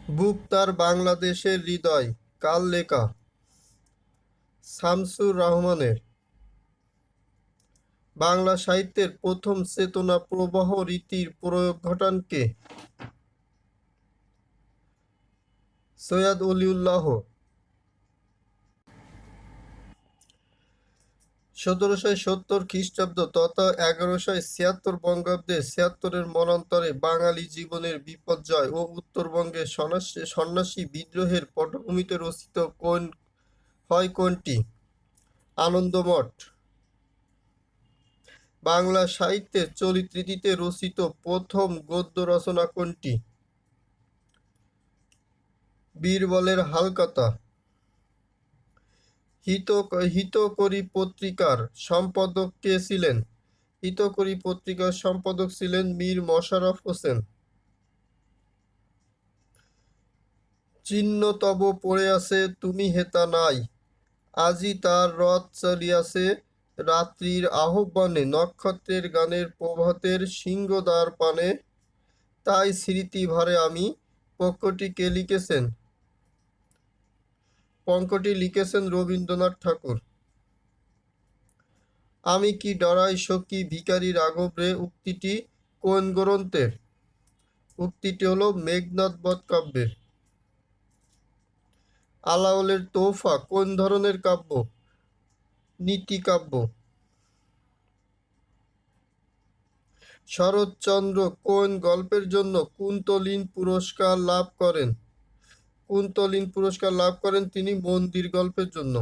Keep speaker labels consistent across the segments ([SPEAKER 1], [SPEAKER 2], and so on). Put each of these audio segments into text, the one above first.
[SPEAKER 1] বুক তার বাংলাদেশের হৃদয় কার লেখা? শামসুর রাহমানের। বাংলা সাহিত্যের প্রথম চেতনা প্রবাহ রীতির প্রয়োগ ঘটান কে? সৈয়দ অলিউল্লাহ। 1770 খ্রিস্টাব্দ তথা 1176 বঙ্গাব্দে 76-এর মন্বন্তরে বাঙালি জীবনের বিপর্যয় ও উত্তরবঙ্গের সন্ন্যাসী বিদ্রোহের পটভূমিতে রচিত কোনটি? আনন্দমঠ। বাংলা সাহিত্যের চলিত রীতিতে রচিত প্রথম গদ্য রচনা কোনটি? বীরবলের হালখাতা। হিতকরী পত্রিকার সম্পাদক কে ছিলেন? হিতকরী পত্রিকার সম্পাদক ছিলেন মীর মশাররফ হোসেন। চিহ্ন তব পড়ে আছে তুমি হেতা নাই, আজি তার রথ চলিয়াছে রাত্রির আহ্বানে, নক্ষত্রের গানের প্রভাতের সিংহদ্বার পানে, তাই স্মৃতি ভরে আমি। পঙ্কটি লিখেছেন রবীন্দ্রনাথ ঠাকুর। আমি কি ডরাই সখী ভিখারি রাঘব রে, উক্তিটি কোন গ্রন্থের? উক্তিটি হলো মেঘনাদ বধ কাব্যের। আলাওলের তোহফা কোন ধরনের কাব্য? নীতিকাব্য। শরৎচন্দ্র কোন গল্পের জন্য কুন্তলীন পুরস্কার লাভ করেন? কুন্তলীন পুরস্কার লাভ করেন তিনি মন্দির গল্পের জন্য।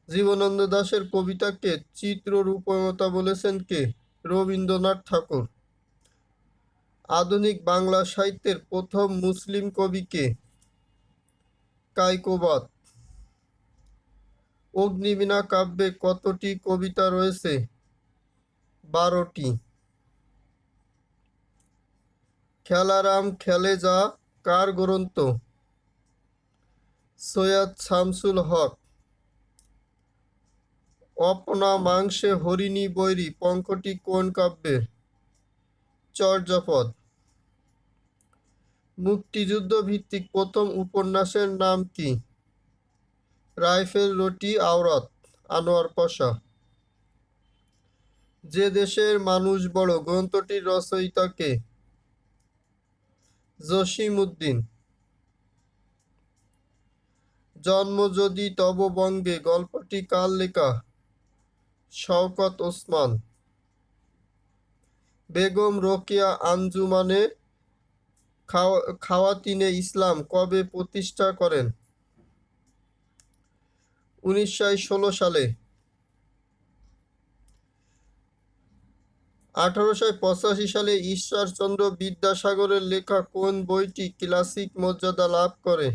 [SPEAKER 1] জীবনানন্দ দাশের কবিতাকে চিত্ররূপকতা বলেছেন কে? রবীন্দ্রনাথ ঠাকুর। আধুনিক বাংলা সাহিত্যের প্রথম মুসলিম কবি কে? কায়কোবাদ। অগ্নিবীণা কাব্যে কতটি কবিতা রয়েছে? 12টি। খেলারাম খেলে যা কার গ্রন্থ? সৈয়দ শামসুল হক। অপনা মাংসে হরিণী বৈরী পঙ্কটি কোন কাব্যের? চর্যাপদ। মুক্তিযুদ্ধ ভিত্তিক প্রথম উপন্যাসের নাম কি? রাইফেল রোটি আওরাত, আনোয়ার পাশা। যে দেশের মানুষ বড় গ্রন্থটির রচয়িতা কে? জসিমউদ্দিন। জন্ম যদি তব বঙ্গে গল্পটি কার লেখা? শওকত ওসমান। বেগম রোকেয়া আঞ্জুমানে খাওয়াতিনে ইসলাম কবে প্রতিষ্ঠা করেন? 1916 সালে। 1885 সালে ঈশ্বরচন্দ্র বিদ্যাসাগরের লেখা কোন বইটি ক্লাসিক মর্যাদা লাভ করে?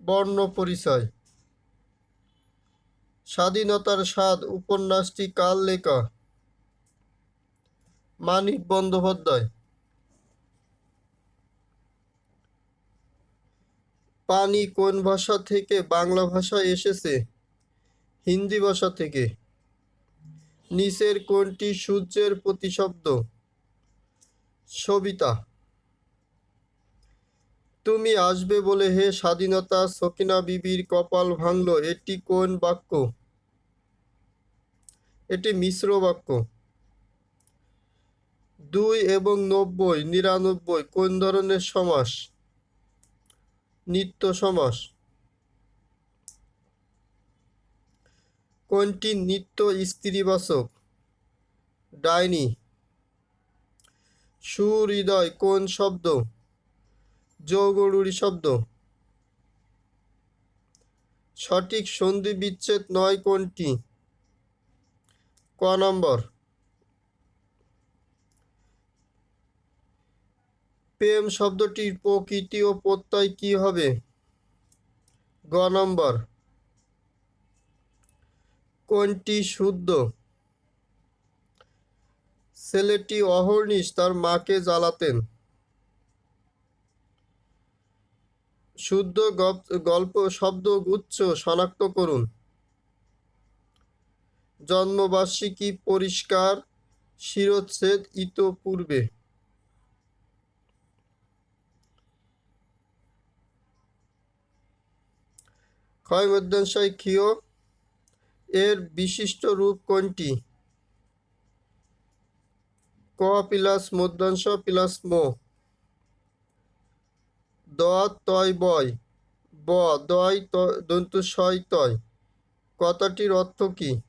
[SPEAKER 1] বর্ণপরিচয়। স্বাধীনতার স্বাদ উপন্যাসটি কার লেখা? মানিক বন্দ্যোপাধ্যায়। পানি কোন ভাষা থেকে বাংলা ভাষায় এসেছে? হিন্দি ভাষা থেকে। নিচের কোনটি সূর্যের প্রতিশব্দ? সবিতা। তুমি আসবে বলে হে স্বাধীনতা সকিনা বিবির কপাল ভাঙল, এটি কোন বাক্য? এটি মিশ্র বাক্য। 2 এবং 90, 99 কোন ধরনের সমাস? নিত্য সমাস। কোনটি নিত্য স্ত্রীবাচক? ডাইনি। সুহৃদয় কোন শব্দ? যৌগরূঢ়ী শব্দ। সঠিক সন্ধি বিচ্ছেদ নয় কোনটি? ক নম্বর। প্রেম শব্দটির প্রকৃতি ও প্রত্যয় কি হবে? গ নম্বর। কোনটি শুদ্ধ? ছেলেটি অহর্নিশ তার মাকে জ্বালাতেন। শুদ্ধ গল্প শব্দগুচ্ছ শনাক্ত করুন। জন্মবার্ষিকী পরিষ্কার শিরচ্ছেদ ইতপূর্বে। ক্ষয় মধ্যাংশয় ক্ষীয় এর বিশিষ্ট রূপ কোনটি? ক প্লাস মধ্যাংশ প্লাস মো। দ তয় বয়, ব দয় দন্তু শয় তয়। কথাটির অর্থ কি?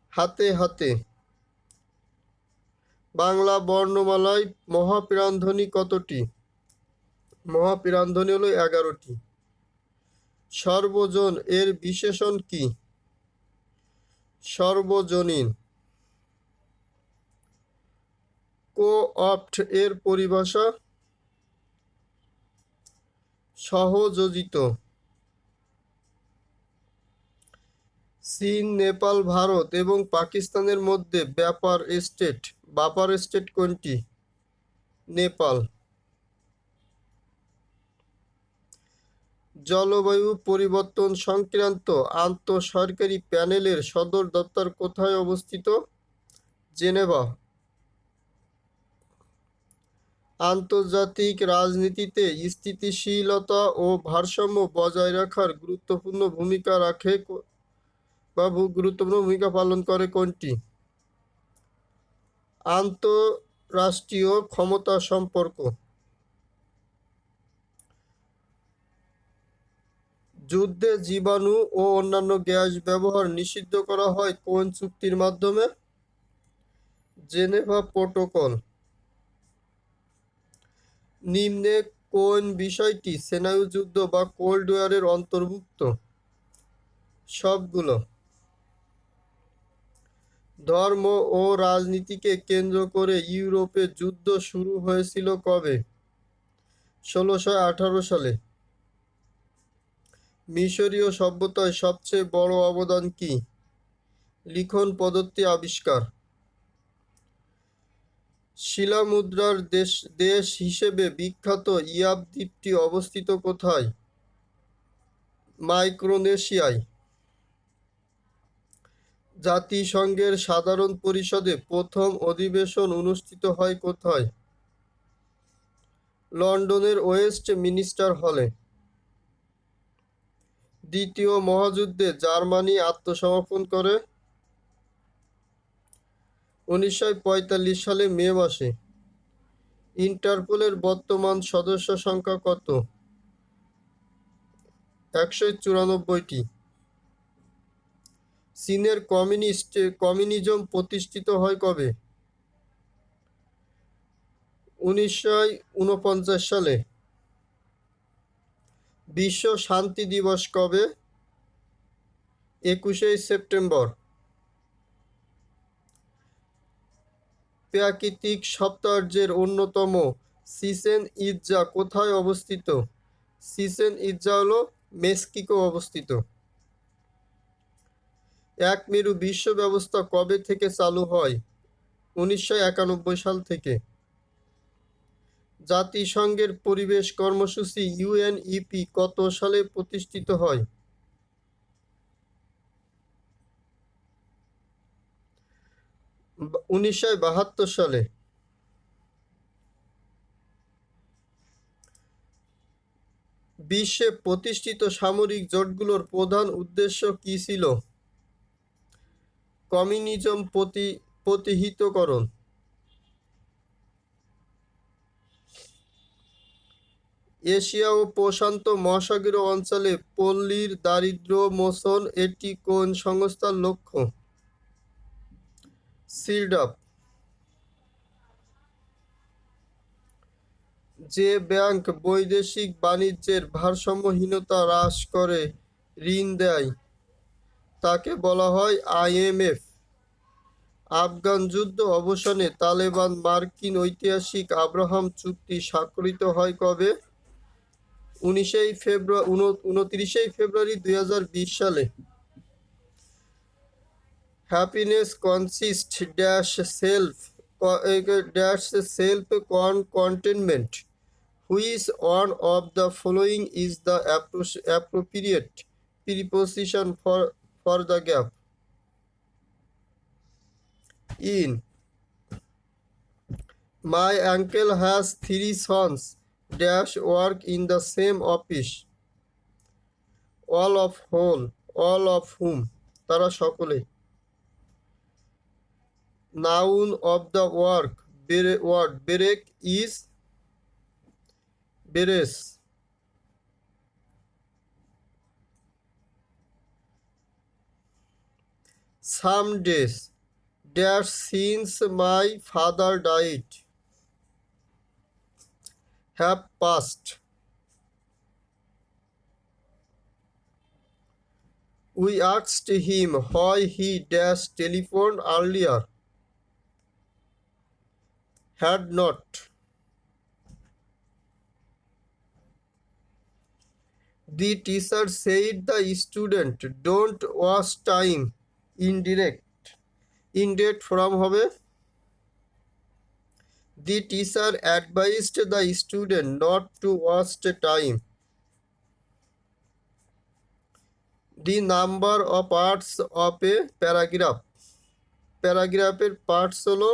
[SPEAKER 1] হাতে হাতে। বাংলা বর্ণমালায় মহাপ্রাণধ্বনি কতটি? মহাপ্রাণধ্বনি হলো 11টি। সর্বজন এর বিশেষণ কি? সর্বজনীন। কো-অপ্ট এর পরিভাষা? সহযোজিত। চীন, নেপাল, ভারত এবং পাকিস্তানের মধ্যে বাপার স্টেট কোনটি? নেপাল। জলবায়ু পরিবর্তন সংক্রান্ত আন্তঃসরকারি প্যানেলের সদর দপ্তর কোথায় অবস্থিত? জেনেভা। আন্তর্জাতিক রাজনীতিতে স্থিতিশীলতা ও ভারসাম্য বজায় রাখার গুরুত্বপূর্ণ ভূমিকা পালন করে কোনটি? আন্তঃরাষ্ট্রীয় ক্ষমতা সম্পর্ক। যুদ্ধে জীবাণু ও অন্যান্য গ্যাস ব্যবহার নিষিদ্ধ করা হয় কোন চুক্তির মাধ্যমে? Geneva protocol. নিম্নে কোন বিষয়টি স্নায়ুযুদ্ধ বা কোল্ড ওয়ারের অন্তর্ভুক্ত? সবগুলো। ধর্ম ও রাজনীতিকে কেন্দ্র করে ইউরোপে যুদ্ধ শুরু হয়েছিল কবে? 1618 সালে। মিশরীয় সভ্যতায় সবচেয়ে বড় অবদান কি? লিখন পদ্ধতি আবিষ্কার। শিলামুদ্রার দেশ হিসেবে বিখ্যাত ইয়াভ দ্বীপটি অবস্থিত কোথায়? মাইক্রোনেশিয়ায়। জাতিসংঘের সাধারণ পরিষদে প্রথম অধিবেশন অনুষ্ঠিত হয় কোথায়? লন্ডনের ওয়েস্ট মিনিস্টার হলে। দ্বিতীয় মহাযুদ্ধে জার্মানি আত্মসমর্পণ করে 1945 সালে মে মাসে। ইন্টারপোলের বর্তমান সদস্য সংখ্যা কত? 194টি। চীনের কমিউনিজম প্রতিষ্ঠিত হয় কবে? 1949 সালে। বিশ্ব শান্তি দিবস কবে? 21শে সেপ্টেম্বর। প্রাকৃতিক সপ্তাহার্যের অন্যতম চিচেন ইৎজা কোথায় অবস্থিত? চিচেন ইৎজা হল মেক্সিকো অবস্থিত। এক মেরু বিশ্ব ব্যবস্থা কবে থেকে চালু হয়? 1991 সাল থেকে। জাতিসংঘের পরিবেশ কর্মসূচি ইউএনইপি কত সালে প্রতিষ্ঠিত হয়? 1972 সালে। বিশ্বে প্রতিষ্ঠিত সামরিক জোটগুলোর প্রধান উদ্দেশ্য কী ছিল? কমিউনিজম প্রতিহিতকরণ। এশিয়া ও প্রশান্ত মহাসাগরীয় অঞ্চলে পল্লীর দারিদ্র্য মোচন এটি কোন সংস্থার লক্ষ্য? সিরডাপ। যে ব্যাংক বৈদেশিক বাণিজ্যের ভারসাম্যহীনতা হ্রাস করে ঋণ দেয় তাকে বলা হয় আইএমএফ। আফগান যুদ্ধ অবসানে তালেবান মার্কিন ঐতিহাসিক আব্রাহাম চুক্তি স্বাক্ষরিত হয় কবে? 29শে ফেব্রুয়ারি 2020 সালে। Happiness consist self containment. Which one of the following is the appropriate preposition for the gap? In. My uncle has 3 sons dash work in the same office. All of whom, তারা সকলে। Noun of the word break is beres. Some days dash since my father died have passed. We asked him why he dash telephoned earlier. Had not. The teacher said the student don't waste time. Indirect from হবে the teacher advised the student not to waste time. The number of parts of a paragraph. প্যারাগ্রাফের parts হলো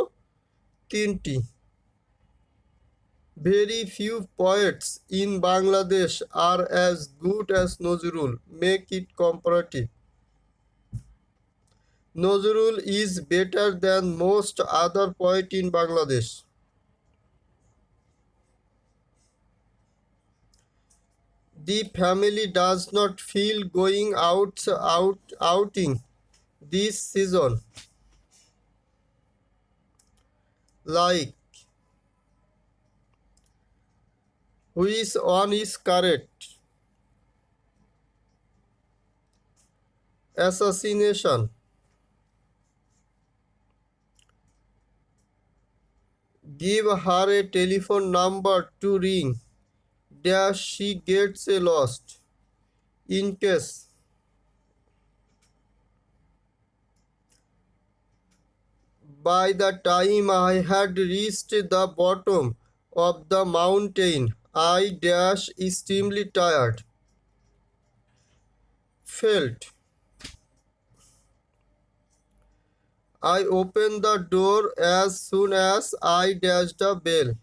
[SPEAKER 1] 3টি। Very few poets in Bangladesh are as good as Nazrul. Make it comparative. Nazrul is better than most other poets in Bangladesh. The family does not feel going outing this season. Like. Which one is correct? Assassination. Give her a telephone number to ring. Dash she gets lost. In case. By the time I had reached the bottom of the mountain, I dash extremely tired. Felt. I opened the door as soon as I dashed the bell.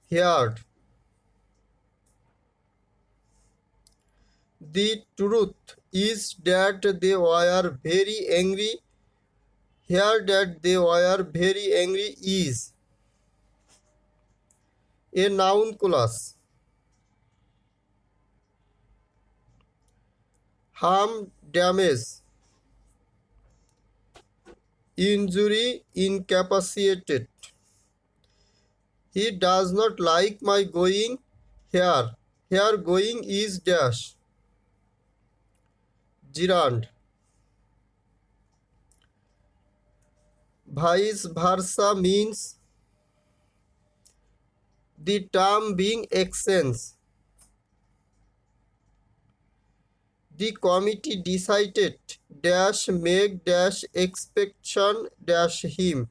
[SPEAKER 1] Heard. The truth is that they were very angry. Here that they were very angry is a noun class. Harm, damage. Injury, incapacitated. He does not like my going here. Here going is dash. Gerund. Vice versa means the term being exchanged. The committee decided dash make dash expectation dash him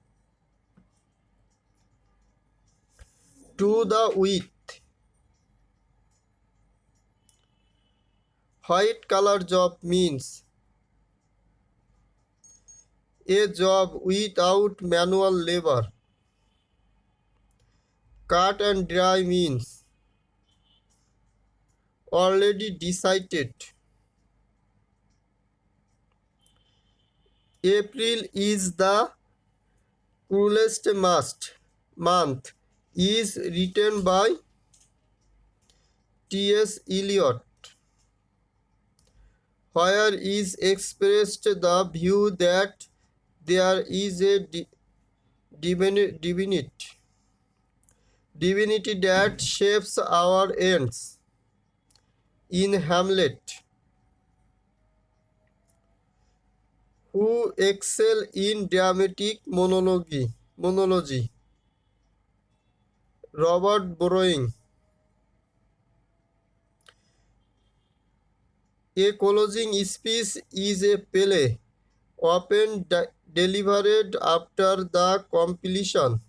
[SPEAKER 1] to the with. White collar job means a job without manual labor. Cut and dry means already decided. April is the cruelest month is written by T.S. Eliot. Where is expressed the view that there is a divinity that shapes our ends. In Hamlet. Who excel in dramatic monology. Robert Browning. A closing speech is a play, often delivered after the completion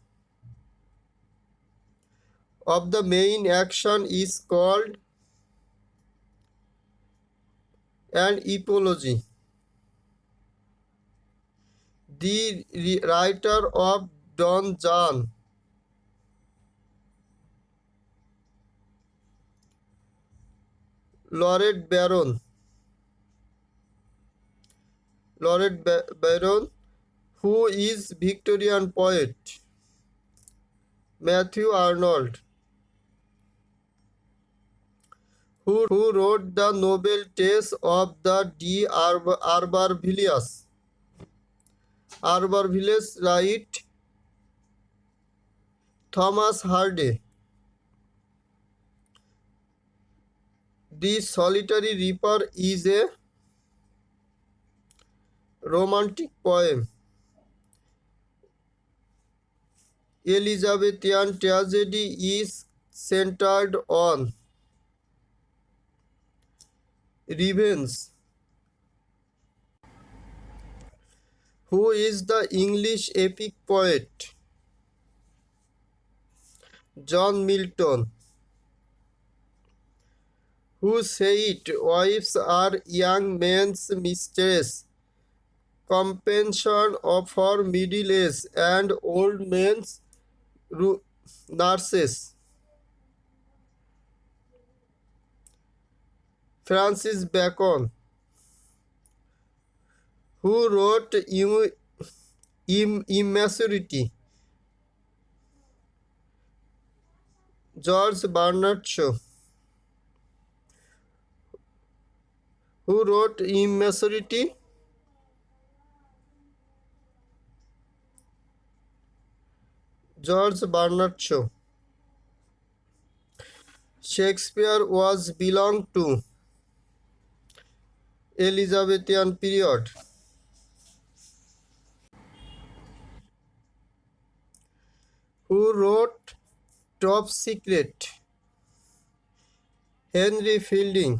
[SPEAKER 1] of the main action is called an apology. The writer of Don Juan laureate Baron, who is Victorian poet? Matthew Arnold, who wrote the novel Tales of the D'Urbervilles? Right? Thomas Hardy. The Solitary Reaper is a romantic poem. Elizabethan tragedy is centered on revenge. Who is the English epic poet? John Milton. Who said wives are young men's mistresses, companion for middle age and old men's nurses? Francis Bacon. Who wrote Immaturity? George Bernard Shaw. Who wrote Immaturity? George Bernard Shaw. Shakespeare was belonged to Elizabethan period. Who wrote Top Secret? Henry Fielding.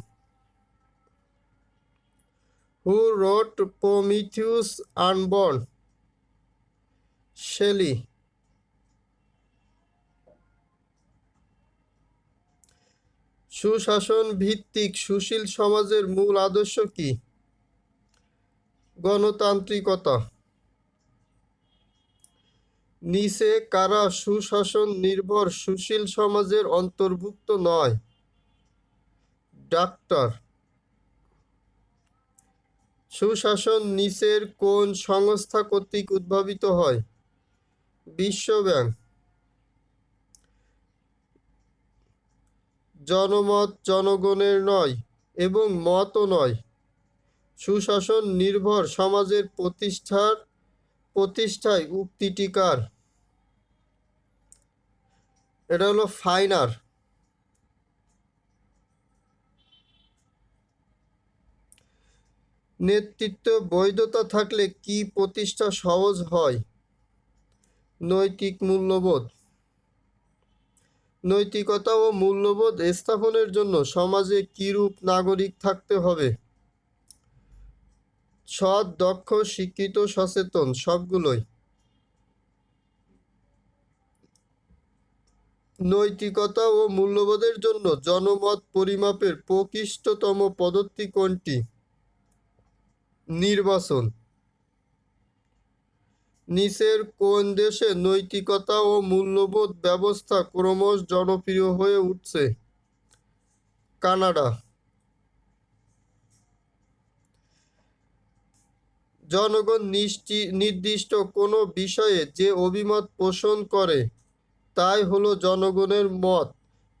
[SPEAKER 1] Who wrote Prometheus Unborn? Shelley. সুশাসন ভিত্তিক সুশীল সমাজের মূল আদর্শ কি? গণতান্ত্রিকতা। নিচে কারা সুশাসন নির্ভর সুশীল সমাজের অন্তর্ভুক্ত নয়? ডাক্তার। সুশাসন নিচের কোন সংস্থা কর্তৃক উদ্ভাবিত হয়? বিশ্ব ব্যাংক। জনমত জনগণের নয় এবং মতও নয়। সুশাসন নির্ভর সমাজের প্রতিষ্ঠায় উক্তিটি কার? এটা হলো ফাইনার। নেতৃত্ব বৈধতা থাকলে কি প্রতিষ্ঠা সহজ হয়? নৈতিক মূল্যবোধ। নৈতিকতা ও মূল্যবোধ স্থাপনের জন্য সমাজে কিরূপ নাগরিক থাকতে হবে? সৎ, দক্ষ, শিক্ষিত, সচেতন, সবগুলোই। নৈতিকতা ও মূল্যবোধের জন্য জনমত পরিমাপের প্রকৃষ্টতম পদ্ধতি কোনটি? নির্বাচন। নিচের কোন দেশে নৈতিকতা ও মূল্যবোধ ব্যবস্থা ক্রমশ জনপ্রিয় হয়ে উঠছে? কানাডা। জনগণ নির্দিষ্ট কোনো বিষয়ে যে অভিমত পোষণ করে তাই হলো জনগণের মত।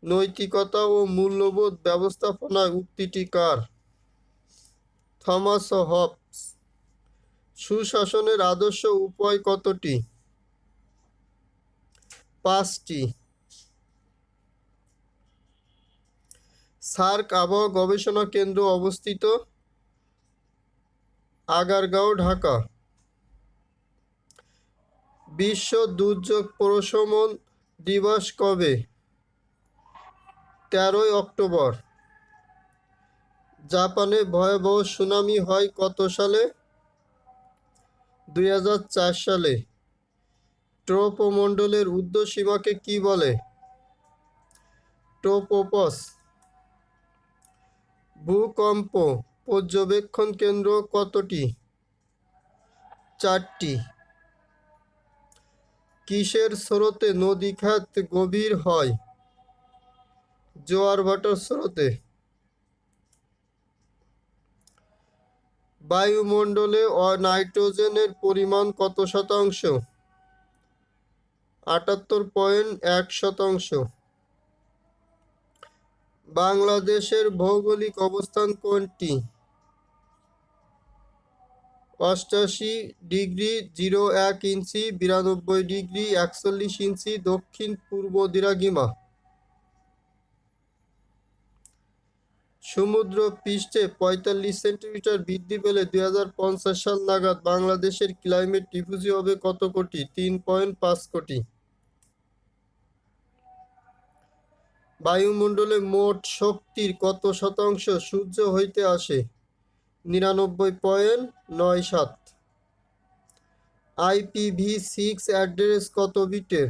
[SPEAKER 1] নৈতিকতা ও মূল্যবোধ ব্যবস্থাপনায় উক্তিটি কার? Thomas Hobbes. সুশাসনের আদর্শ উপায় কতটি? 5টি। সার্ক আবহাওয়া গবেষণা কেন্দ্র অবস্থিত? আগারগাঁও, ঢাকা। বিশ্ব দুর্যোগ প্রশমন দিবস কবে? 13ই অক্টোবর। জাপানে ভয়াবহ সুনামি হয় কত সালে? 2004 সালে। ট্রপোমণ্ডলের ঊর্ধ্বসীমাকে কি বলে? ট্রপোপস। ভূকম্প পর্যবেক্ষণ কেন্দ্র কতটি? 4টি। কিসের স্রোতে নদীখাত গভীর হয়? জোয়ার ভাটার স্রোতে। বায়ুমণ্ডলে নাইট্রোজেনের পরিমাণ কত শতাংশ? 78.1%। বাংলাদেশের ভৌগোলিক অবস্থান কোনটি? 88°01', 92°41', দক্ষিণ পূর্ব দ্রাঘিমা। সমুদ্র পৃষ্ঠে 45 সেন্টিমিটার বৃদ্ধি পেলে 2050 সাল নাগাদ বাংলাদেশের ক্লাইমেট রিফিউজি হবে কত কোটি? 3.5 কোটি। বায়ুমণ্ডলে মোট শক্তির কত শতাংশ সূর্য হইতে আসে? 99.97। IPv6 অ্যাড্রেস কত বিটের?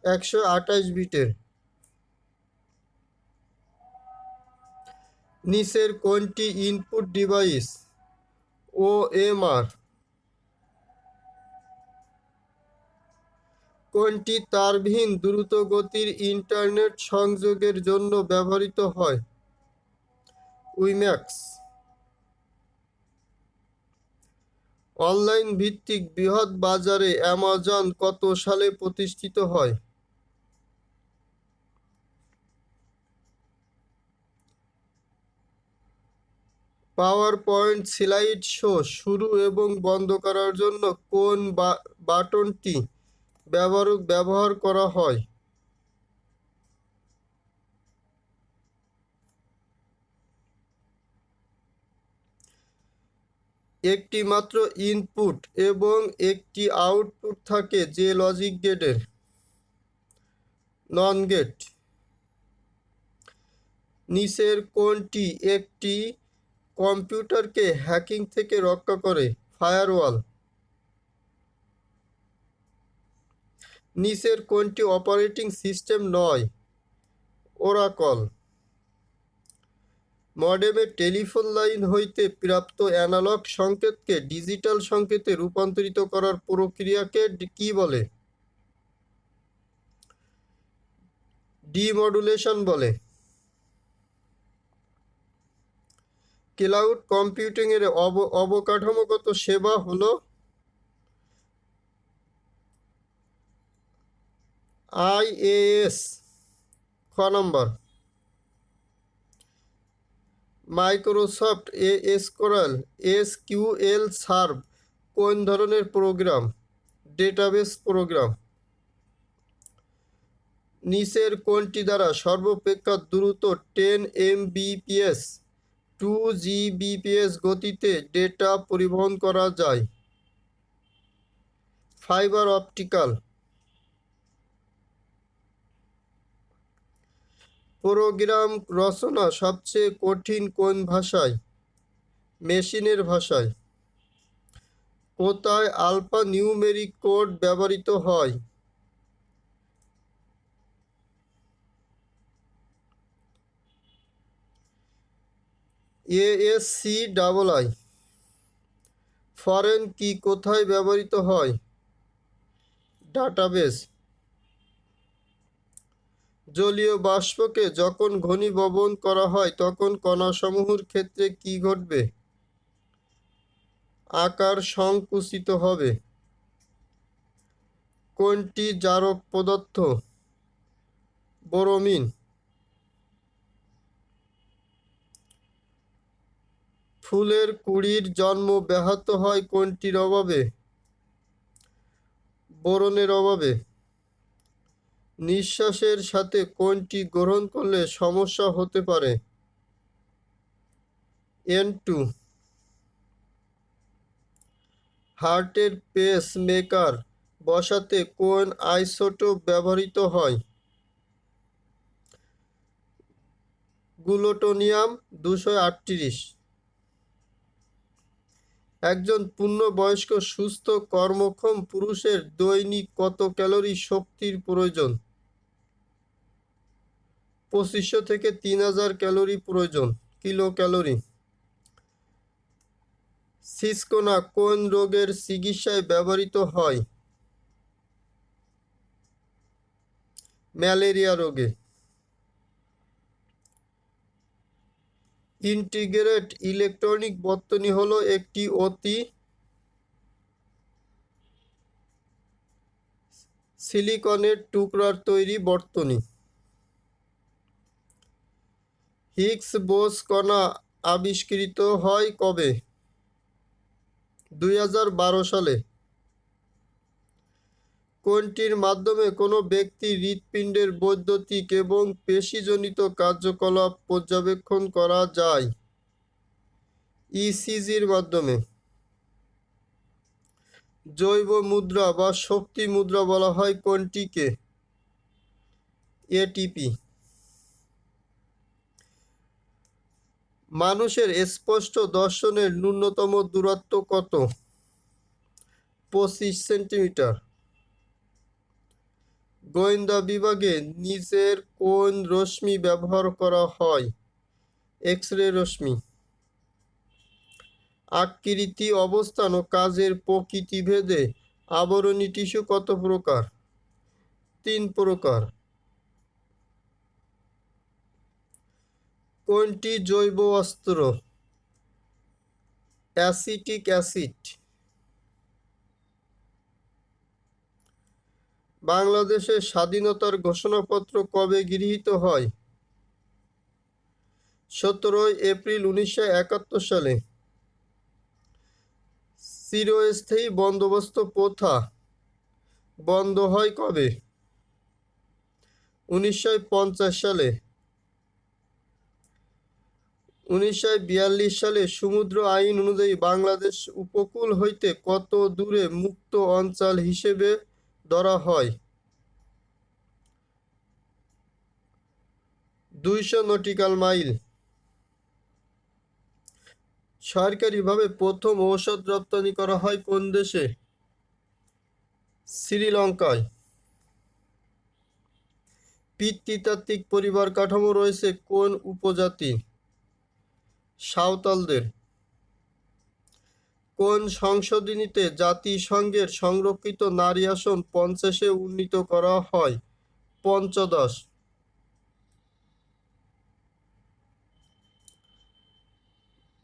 [SPEAKER 1] 128 বিটের। নিচের কোনটি ইনপুট ডিভাইস? OMR। কোনটি তারবিহীন দ্রুতগতির ইন্টারনেট সংযোগের জন্য ব্যবহৃত হয়? উইম্যাক্স। অনলাইন ভিত্তিক বৃহৎ বাজারে অ্যামাজন কত সালে প্রতিষ্ঠিত হয়? পাওয়ারপয়েন্ট স্লাইড শো শুরু এবং বন্ধ করার জন্য কোন বাটনটি ব্যবহার করা হয়? একটি মাত্র ইনপুট এবং একটি আউটপুট থাকে যে লজিক গেটের? নন গেট। নিচের কোনটি একটি কম্পিউটারকে হ্যাকিং থেকে রক্ষা করে? ফায়ারওয়াল। নিচের কোনটি অপারেটিং সিস্টেম নয়? ওরাকল। মডেমের টেলিফোন লাইন হইতে প্রাপ্ত অ্যানালগ সংকেতকে ডিজিটাল সংকেতে রূপান্তরিত করার প্রক্রিয়াকে কি বলে? ডিমডুলেশন বলে। ক্লাউড কম্পিউটিং এর অবকাঠামোগত সেবা হলো IaaS। খ নম্বর। মাইক্রোসফট এসকিউএল সার্ভ কোন ধরনের প্রোগ্রাম? Database programme. নিচের কোনটি দ্বারা সর্বাপেক্ষা দ্রুত 10 Mbps 2 Gbps গতিতে ডেটা পরিবহন করা যায়? Fibre optical. প্রোগ্রাম রচনা সবচেয়ে কঠিন কোন ভাষায়? মেশিনের ভাষায়। কোথায় আলফা নিউমেরিক কোড ব্যবহৃত হয়? ASCII। ফরেন কি কোথায় ব্যবহৃত হয়? ডাটাবেস। জলীয় বাষ্পকে যখন ঘনীভবন করা হয় তখন কণাসমূহের ক্ষেত্রে কি ঘটবে? আকার সংকুচিত হবে। কোনটি জারক পদার্থ? বোরোমিন। ফুলের কুঁড়ির জন্ম ব্যাহত হয় কোনটির অভাবে? বোরনের অভাবে। নিঃশ্বাসের সাথে কোনটি গ্রহণ করলে সমস্যা হতে পারে? N2। হার্টের পেস মেকার বসাতে কোন আইসোটোপ ব্যবহৃত হয়? প্লুটোনিয়াম 238। একজন পূর্ণবয়স্ক সুস্থ কর্মক্ষম পুরুষের দৈনিক কত ক্যালোরি শক্তির প্রয়োজন? 2500 থেকে 3000 ক্যালোরি প্রয়োজন। Kilo calorie. সিসকোনা কোন রোগের চিকিৎসায় ব্যবহৃত হয়? ম্যালেরিয়া রোগে। ইন্টিগ্রেটেড ইলেকট্রনিক বর্তনী হলো একটি অতি সিলিকনের টুকরার তৈরি বর্তনী। হিগস বোস কণা আবিষ্কৃত হয় কবে? 2012 সালে। কোনটির মাধ্যমে কোনো ব্যক্তির হৃৎপিণ্ডের বৈদ্যুতিক এবং পেশিজনিত কার্যকলাপ পর্যবেক্ষণ করা যায়? ইসিজির মাধ্যমে। জৈব মুদ্রা বা শক্তি মুদ্রা বলা হয় কোনটিকে? এটিপি। মানুষের স্পষ্ট দর্শনের ন্যূনতম দূরত্ব কত? 25 সেন্টিমিটার। গোয়েন্দা বিভাগে নিজের কোন রশ্মি ব্যবহার করা হয়? এক্স রে রশ্মি। আকৃতি, অবস্থান ও কাজের প্রকৃতি ভেদে আবরণী টিস্যু কত প্রকার? 3 প্রকার। কোনটি জৈব অস্ত্র? Acetic acid. বাংলাদেশের স্বাধীনতার ঘোষণাপত্র কবে গৃহীত হয়? 17 এপ্রিল 1971 সালে। চিরস্থায়ী বন্দোবস্ত প্রথা বন্ধ হয় কবে? 1950 সালে। 1942 সালে সমুদ্র আইন অনুযায়ী বাংলাদেশ উপকূল হইতে কত দূরে মুক্ত অঞ্চল হিসেবে ধরা হয়? 200 নটিক্যাল মাইল। সরকারিভাবে প্রথম ঔষধ রপ্তানি করা হয় কোন দেশে? শ্রীলঙ্কায়। পিতৃতাত্ত্বিক পরিবার কাঠামো রয়েছে কোন উপজাতি? সাঁওতালদের। কোন সংশোধনীতে জাতিসংঘের সংরক্ষিত নারী আসন 50-এ উন্নীত করা হয়? পঞ্চদশ।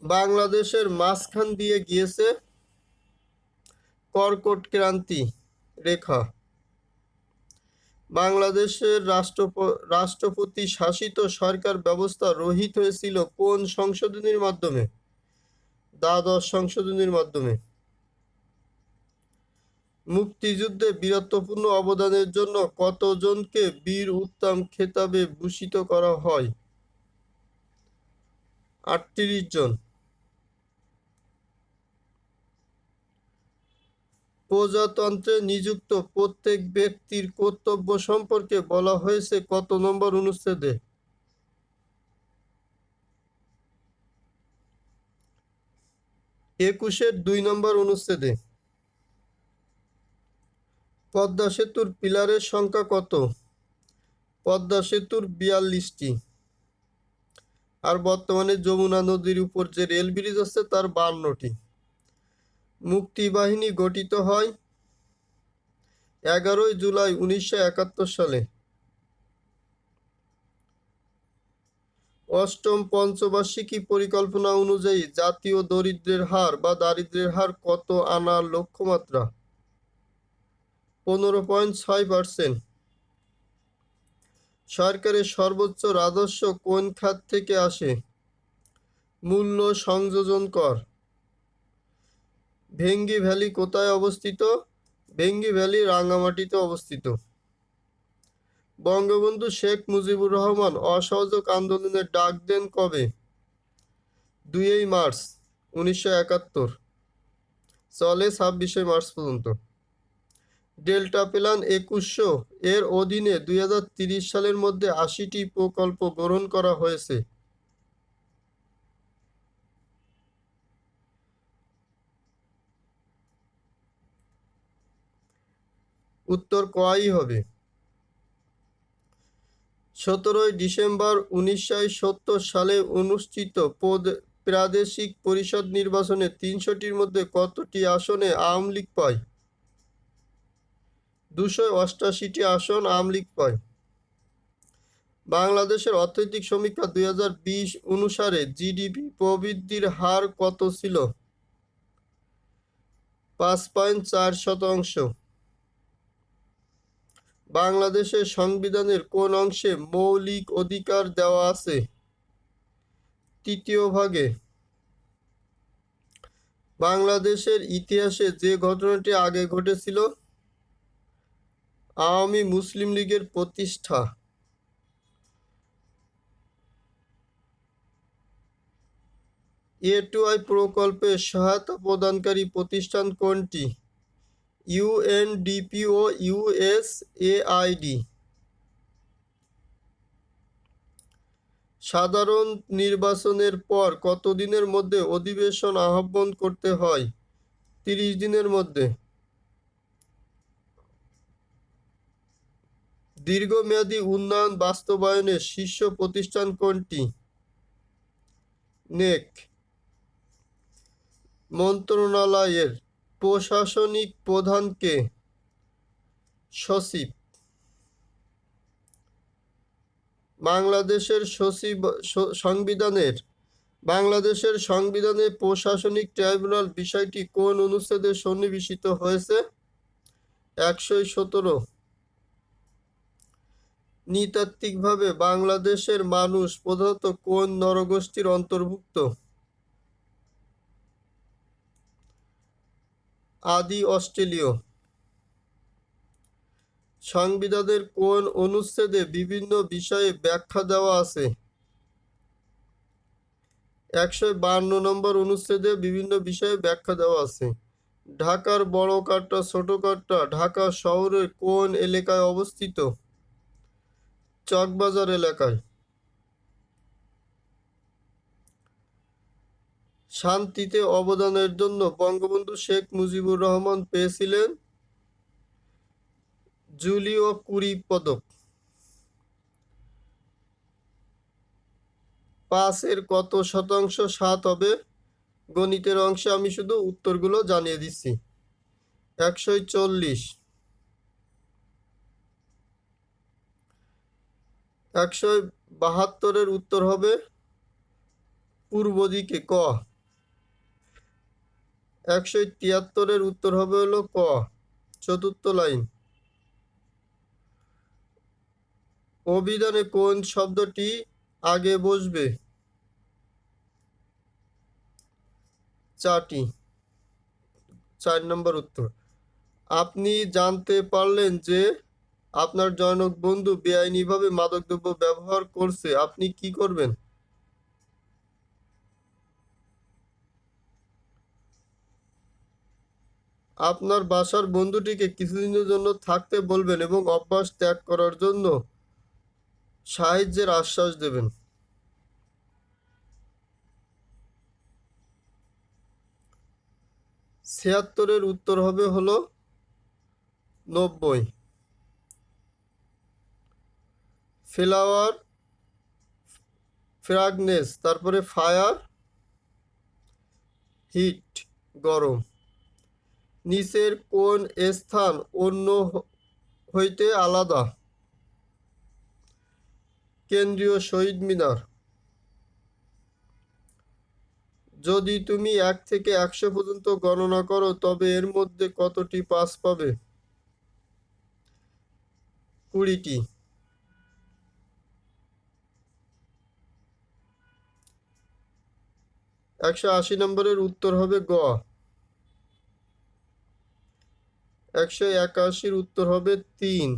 [SPEAKER 1] বাংলাদেশের মাঝখান দিয়ে গিয়েছে কর্কট ক্রান্তি রেখা। বাংলাদেশের রাষ্ট্রপতি শাসিত সরকার ব্যবস্থা রহিত হয়েছিল কোন সংশোধনীর মাধ্যমে? দ্বাদশ সংশোধনীর মাধ্যমে। মুক্তিযুদ্ধে বীরত্বপূর্ণ অবদানের জন্য কতজনকে বীর উত্তম খেতাবে ভূষিত করা হয়? 38 জন। প্রজাতন্ত্রে নিযুক্ত প্রত্যেক ব্যক্তির কর্তব্য সম্পর্কে বলা হয়েছে কত নম্বর অনুচ্ছেদে? 21-এর 2 নম্বর অনুচ্ছেদে। পদ্মা সেতুর পিলারের সংখ্যা কত? পদ্মা সেতুর 42টি। আর বর্তমানে যমুনা নদীর উপর যে রেল ব্রিজ আছে তার 52টি। মুক্তিবাহিনী গঠিত হয় 11 জুলাই 1971 সালে। অষ্টম পঞ্চবার্ষিকী পরিকল্পনা অনুযায়ী জাতীয় দরিদ্রের হার বা দারিদ্র্যের হার কত আনার লক্ষ্যমাত্রা? 15.6%। সরকারের সর্বোচ্চ রাজস্ব কোন খাত থেকে আসে? মূল্য সংযোজন কর। ভেঙ্গি ভ্যালি কোথায় অবস্থিত? ভেঙ্গি ভ্যালি রাঙ্গামাটিতে অবস্থিত। বঙ্গবন্ধু শেখ মুজিবুর রহমান অসহযোগ আন্দোলনের ডাক দেন কবে? 2 মার্চ 1971। চলে 26 মার্চ পর্যন্ত। ডেল্টা প্ল্যান 2100 এর অধীনে 2030 সালের মধ্যে 80টি প্রকল্প গ্রহণ করা হয়েছে। উত্তর কয়ই হবে। 17 ডিসেম্বর 1970 সালে অনুষ্ঠিত প্রাদেশিক পরিষদ নির্বাচনে 300টির মধ্যে কতটি আসনে আওয়ামী লীগ পায়? 288টি আসন আওয়ামী লীগ পায়। বাংলাদেশের অর্থনৈতিক সমীক্ষা 2020 অনুসারে জিডিপি প্রবৃদ্ধির হার কত ছিল? 5.4%। বাংলাদেশের সংবিধানের কোন অংশে মৌলিক অধিকার দেওয়া আছে? 3য় ভাগে। বাংলাদেশের ইতিহাসে যে ঘটনাটি আগে ঘটেছিল? আওয়ামী মুসলিম লীগের প্রতিষ্ঠা। A2I প্রকল্পে সহায়তা প্রদানকারী প্রতিষ্ঠান কোনটি? UNDP ও USAID। সাধারণ নির্বাচনের পর কত দিনের মধ্যে অধিবেশন আহ্বান করতে হয়? 30 দিনের মধ্যে। দীর্ঘমেয়াদী উন্নয়ন বাস্তবায়নের শীর্ষ প্রতিষ্ঠান কোনটি? নেক। মন্ত্রণালয়ের প্রশাসনিক প্রধান কে? সচিব। বাংলাদেশের সংবিধানে প্রশাসনিক ট্রাইব্যুনাল বিষয়টি কোন অনুচ্ছেদে সন্নিবেশিত হয়েছে? 117। নৃতাত্ত্বিকভাবে বাংলাদেশের মানুষ প্রধানত কোন নরগোষ্ঠীর অন্তর্ভুক্ত? আদি অস্ট্রেলীয়। সংবিধানের কোন অনুচ্ছেদে বিভিন্ন বিষয়ে ব্যাখ্যা দেওয়া আছে? 152 নম্বর অনুচ্ছেদে বিভিন্ন বিষয়ে ব্যাখ্যা দেওয়া আছে। ঢাকার বড় কাটরা ছোট কাটরা ঢাকা শহরের কোন এলাকায় অবস্থিত? চকবাজার এলাকায়। শান্তিতে অবদানের জন্য বঙ্গবন্ধু শেখ মুজিবুর রহমান পেয়েছিলেন জুলিও কুরি পদক। 5-এর কত শতাংশ 7 হবে? গণিতের অংশে আমি শুধু উত্তরগুলো জানিয়ে দিচ্ছি। 140। 172-এর উত্তর হবে পূর্ব দিকে, ক। 173-এর উত্তর হবে হলো ক, চতুর্থ লাইন। অভিধানে কোন শব্দটি আগে বসবে? 4টি। 4 নম্বর উত্তর। আপনি জানতে পারলেন যে আপনার জনক বন্ধু বেআইনিভাবে মাদকদ্রব্য ব্যবহার করছে, আপনি কি করবেন? আপনার বাসার বন্ধুটিকে কিছুদিনের জন্য থাকতে বলবেন এবং অভ্যাস ত্যাগ করার জন্য সাহায্যের আশ্বাস দেবেন। 76-এর উত্তর হবে হলো 90। ফ্লাওয়ার, ফ্রাগনেস, তারপরে ফায়ার, হিট, গরম। নিচের কোন স্থান অন্য হইতে আলাদা? কেন্দ্রীয় শহীদ মিনার। যদি তুমি 1 থেকে 100 পর্যন্ত গণনা করো তবে এর মধ্যে কতটি 5 পাবে? 20টি। 180 নম্বরের উত্তর হবে গ। 181-র উত্তর হবে 3।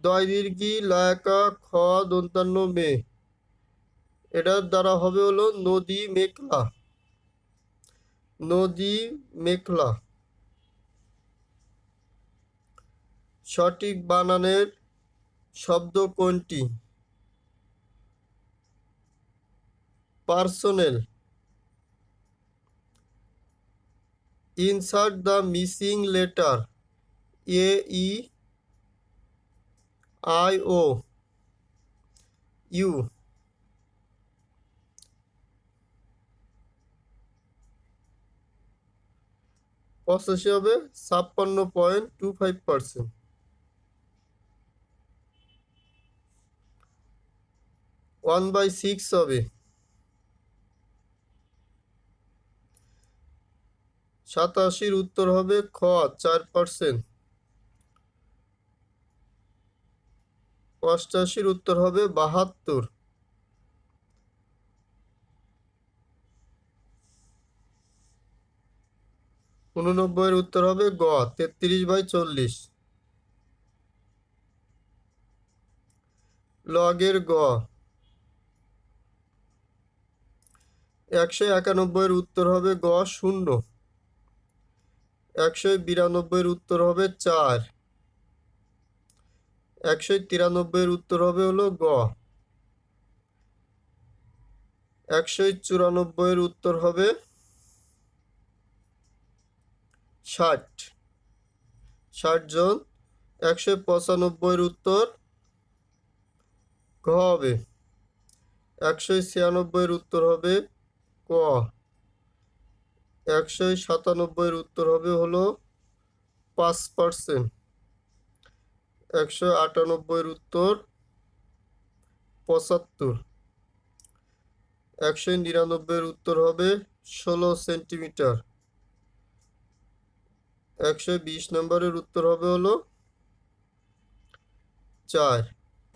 [SPEAKER 1] দয়দীর্ঘী লায়কা খ দন্তান্ন মে, এটার দ্বারা হবে হলো নদী মেঘলা। নদী মেঘলা। সঠিক বানানের শব্দ কোনটি? Personnel. Insert the missing letter AEIO U। 85 হবে 56.25%। 1/6 হবে 87, উত্তর হবে খ 4%। 88, উত্তর হবে 72। 89, উত্তর হবে গ 33/40। লগের গ 191, উত্তর হবে গ 0। 192, উত্তর হবে 4। 193, উত্তর হবে হলো গ। 194, উত্তর হবে 60। 60 জন। 195, উত্তর ঘ হবে। 196, উত্তর হবে ক। 197, উত্তর হবে হলো 5%। 198, উত্তর 75। 199, উত্তর হবে 16 সেন্টিমিটার। 120 নম্বরের উত্তর হবে হলো 4।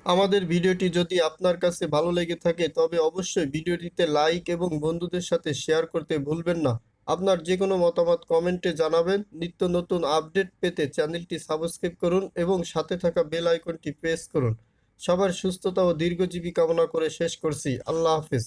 [SPEAKER 1] আমাদের ভিডিওটি যদি আপনার কাছে ভালো লেগে থাকে তবে অবশ্যই ভিডিওটিতে লাইক এবং বন্ধুদের সাথে শেয়ার করতে ভুলবেন না। আপনার যে কোনো মতামত কমেন্টে জানাবেন। নিত্য নতুন আপডেট পেতে চ্যানেলটি সাবস্ক্রাইব করুন এবং সাথে থাকা বেল আইকনটি প্রেস করুন। সবার সুস্থতা ও দীর্ঘজীবী কামনা করে শেষ করছি। আল্লাহ হাফেজ।